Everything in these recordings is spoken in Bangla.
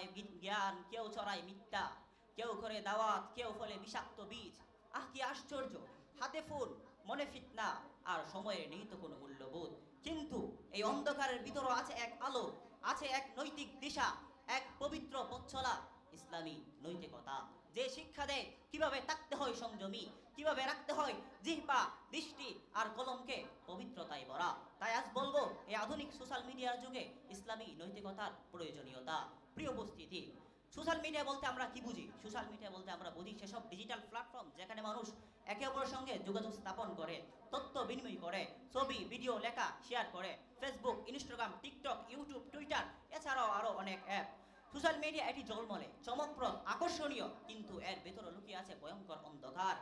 ছড়ায় জ্ঞান, কেউ ছড়ায় মিথ্যা, কেউ করে দাওয়াত, কেউ ফলে বিষাক্ত বীজ। কি আশ্চর্য! হাতে ফোন, মনে ফিতনা, আর সময়ের নেই তো কোনো মূল্যবোধ। কিন্তু এই অন্ধকারের ভিতরও আছে এক আলো, আছে এক নৈতিক দিশা, এক পবিত্র পথচলা, ইসলামী নৈতিকতা, যে শিক্ষা দেয় কিভাবে থাকতে হয় সংযমী, কিভাবে রাখতে হয় জিহ্বা, দৃষ্টি আর কলমকে পবিত্রতায় ভরা। তাই আজ বলবো, এই আধুনিক সোশ্যাল মিডিয়ার যুগে ইসলামী নৈতিকতার প্রয়োজনীয়তা। প্রিয় উপস্থিতি, সোশ্যাল মিডিয়া বলতে আমরা কি বুঝি? সোশ্যাল মিডিয়া বলতে আমরা বুঝি সেসব ডিজিটাল প্ল্যাটফর্ম যেখানে মানুষ একে অপরের সঙ্গে যোগাযোগ স্থাপন করে, তথ্য বিনিময় করে, ছবি, ভিডিও, লেখা শেয়ার করে। Facebook, Instagram, TikTok, YouTube, Twitter, এছাড়াও আরও অনেক অ্যাপ। সোশ্যাল মিডিয়া এটি জলমলে, চমকপ্রদ, আকর্ষণীয়, কিন্তু এর ভেতরে লুকিয়ে আছে ভয়ঙ্কর অন্ধকার।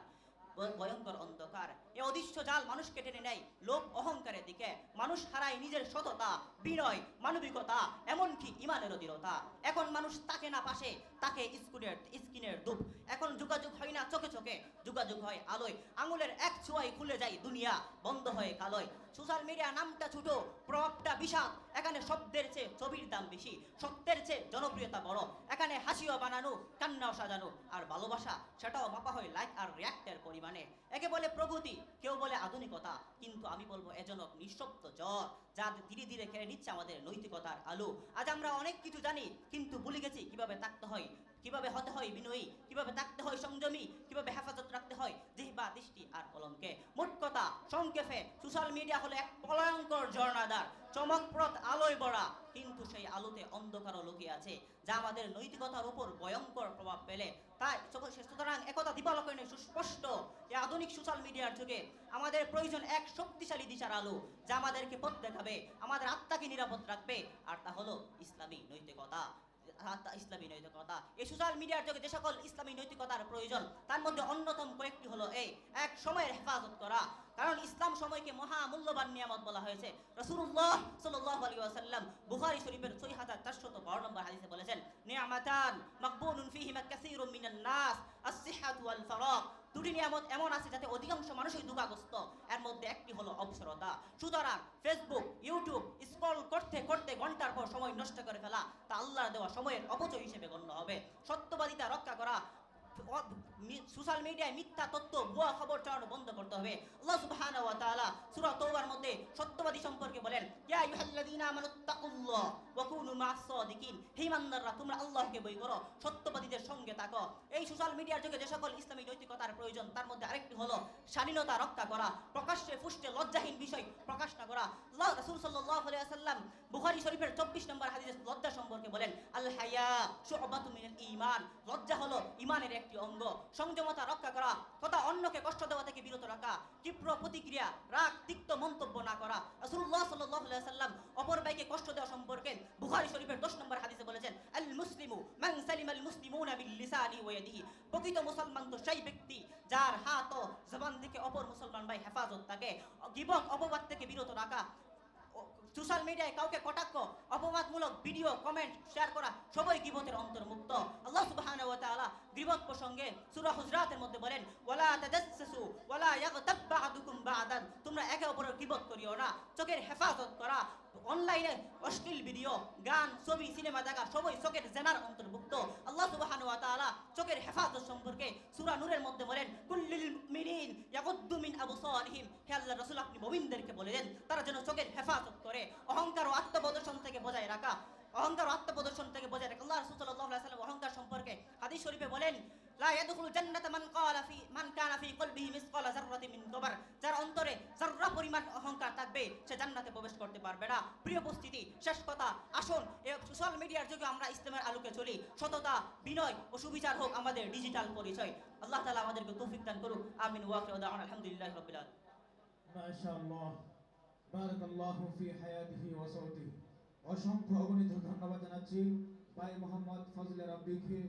ভয়ঙ্কর অন্ধকার। এ অদৃশ্য জাল মানুষকে টেনে নেয় লোভ, অহংকারের দিকে। মানুষ হারায় নিজের সততা, বিনয়, মানবিকতা, এমনকি ইমানেরও দৃঢ়তা। এখন মানুষ তাকে না পাশে, তাকে স্ক্রিনের ধূপ। এখন যোগাযোগ হয় না চোখে চোখে, যোগাযোগ হয় আলোয়। আঙুলের এক ছোঁয়ায় খুলে যায় দুনিয়া, বন্ধ হয়ে কালোয়। সোশ্যাল মিডিয়া নামটা ছোট, প্রভাবটা বিশাল। এখানে শব্দের চেয়ে ছবির দাম বেশি, সত্যের চেয়ে জনপ্রিয়তা বড়। এখানে হাসিও বানানো, কান্নাও সাজানো, আর ভালোবাসা সেটাও মাপা হয় লাইক আর রিয়াক্টের পরিমাণে। একে বলে প্রগতি, কেউ বলে আধুনিকতা, কিন্তু আমি বলবো এজন্য নিঃশব্দ জ্বর, যা ধীরে ধীরে কেড়ে নিচ্ছে আমাদের নৈতিকতার আলো। আজ আমরা অনেক কিছু জানি, কিন্তু ভুলে গেছি কিভাবে থাকতে হয়, কিভাবে হতে হয় বিনয়ী, কিভাবে থাকতে হয় সংযমী, কিভাবে হেফাজত রাখতে হয় জিহ্বা, দৃষ্টি আর কলমকে। মোট কথা, সংক্ষেপে, সোশ্যাল মিডিয়া হলো এক ভয়ঙ্কর ঝর্ণাদার, চমকপ্রদ আলোয় ভরা, কিন্তু সেই আলোতে অন্ধকারও লুকিয়ে আছে, যা আমাদের নৈতিকতার উপর ভয়ঙ্কর প্রভাব ফেলে। তাই সুতরাং একথা দিবালোকে সুস্পষ্ট, এই আধুনিক সোশ্যাল মিডিয়ার যুগে আমাদের প্রয়োজন এক শক্তিশালী দিশার আলো, যা আমাদেরকে পথ দেখাবে, আমাদের আত্মাকে নিরাপদ রাখবে, আর তা হলো ইসলামী নৈতিকতা। ইসলামী নৈতিকতা। এই সোশ্যাল মিডিয়ার যুগে যে সকল ইসলামী নৈতিকতার প্রয়োজন, তার মধ্যে অন্যতম কয়েকটি হলো এই: এক, সময়ের হেফাজত করা, কারণ ইসলাম সময়কে মহা মূল্যবান নিয়ামত বলা হয়েছে। রাসূলুল্লাহ সাল্লাল্লাহু আলাইহি ওয়াসাল্লাম বুখারী শরীফের 6412 নম্বর হাদিসে বলেছেন, নিয়ামাতান মাকবুনুন ফীহিমা কাসীরুম মিনান নাস, আস-সিহহাতু ওয়াল ফারাগ। দুটি নিয়ামত এমন আছে যাতে অধিকাংশ মানুষই দুঃখগ্রস্ত, এর মধ্যে একটি হলো অবসরতা। সুতরাং ফেসবুক, ইউটিউব স্ক্রল করতে করতে ঘন্টার পর সময় নষ্ট করে ফেলা, তা আল্লাহর দেওয়া সময়ের অপচয় হিসেবে গণ্য হবে। সত্যবাদিতা রক্ষা করা, সোশ্যাল মিডিয়ায় মিথ্যা তথ্য, ভুয়া খবর ছড়ানো বন্ধ করতে হবে। আল্লাহ সুবহানাহু ওয়া তাআলা সূরা তাওবার মধ্যে সত্যবাদী সম্পর্কে বলেন, ইয়া আইয়ুহাল্লাযীনা আমানুত্তাকুল্লাহ ওয়া কুনু মা'আস সাদিকিন। হে ঈমানদাররা, তোমরা আল্লাহকে ভয় করো, সত্যবাদীদের সঙ্গে থাকো। এই সোশ্যাল মিডিয়ার যুগে যে সকল ইসলামী নৈতিকতার প্রয়োজন, তার মধ্যে আরেকটি হলো স্বাধীনতা রক্ষা করা, প্রকাশ্যে ফুষ্টে লজ্জাহীন বিষয় প্রকাশ না করা। আল্লাহ রাসূল সাল্লাল্লাহু আলাইহি ওয়াসাল্লাম বুখারী শরীফের 24 নম্বর হাদিসে লজ্জা সম্পর্কে বলেন, আল হায়া শু'বাতুম মিনাল ঈমান। লজ্জা হলো ঈমানের একটি অঙ্গ। সংযমতা রক্ষা করা, তথা অন্যকে কষ্ট দেওয়া থেকে বিরত রাখা, তীব্র প্রতিক্রিয়া, রাগ, তিক্ত মন্তব্য না করা। রাসূলুল্লাহ সাল্লাল্লাহু আলাইহি ওয়াসাল্লাম অপর ভাইকে কষ্ট দেওয়া সম্পর্কে বুখারী শরীফের 10 নম্বর হাদিসে বলেছেন, আল মুসলিমু মান সালিমাল মুসলিমুনা বিল লিসানি ওয়া ইয়াদিহি। প্রকৃত মুসলমান তো সেই ব্যক্তি যার হাত ও জবান থেকে অপর মুসলমান ভাই হেফাজত থাকে। গীবত, অপবাদ থেকে বিরত রাখা। সোশ্যাল মিডিয়ায় কাউকে কটাক্ষ, অপবাদমূলক ভিডিও, কমেন্ট, শেয়ার করা সবই গীবতের অন্তর্ভুক্ত। আল্লাহ সুবহানাহু ওয়া তাআলা গীবত প্রসঙ্গে সূরা হুজরাতের মধ্যে বলেন, ওয়ালা তাজাসসু ওয়ালা ইয়াগতাব বা'দুকুম বা'দান। তোমরা একে অপরের গীবত করিও না। চোখের হেফাজত করা, অনলাইনে অশ্লীল ভিডিও, গান, ছবি, সিনেমা দেখা সবই চোখের জেনার অন্তর্ভুক্ত। আল্লাহ সুবহানাহু ওয়া তাআলা চোখের হেফাজত সম্পর্কে সূরা নূরের মধ্যে বলেন, কুল্লিল মুমিনিন ইয়াগুদ্দু মিন আবসারিহিম। হে আল্লাহর রাসূল, আপনি মুমিনদেরকে বলে দেন তারা যেন চোখের হেফাজত করে। অহংকার ও আত্মপ্রদর্শন থেকে বজায় রাখা, অহংকার ও আত্মপ্রদর্শন থেকে বজায় রাখা। আল্লাহ রাসূল সাল্লাল্লাহু আলাইহি ওয়াসাল্লাম অহংকার সম্পর্কে হাদিস শরীফে বলেন, লা ইয়াদখুলু জান্নাতা মান কানা ফি কলবিহি মিসকালা যাররাতিন মিন কিবর। যার অন্তরে যাররা পরিমাণ অহংকার থাকবে, সে জান্নাতে প্রবেশ করতে পারবে না। প্রিয় উপস্থিতি, শেষ কথা, আসুন এই সোশ্যাল মিডিয়ার যুগে আমরা ইসলামের আলোকে চলি। সততা, বিনয় ও সুবিচার হোক আমাদের ডিজিটাল পরিচয়। আল্লাহ তাআলা আমাদেরকে তৌফিক দান করুক। আমিন ওয়া আখিরু দাওয়ানা আলহামদুলিল্লাহি রাব্বিল আলামিন। মাশাআল্লাহ, বারাকাল্লাহু ফি হায়াতিহি ওয়া সাওতিহি। অসংখ্য অগণিত ধন্যবাদ জানাচ্ছি ভাই মোহাম্মদ ফজলে রাব্বিকে।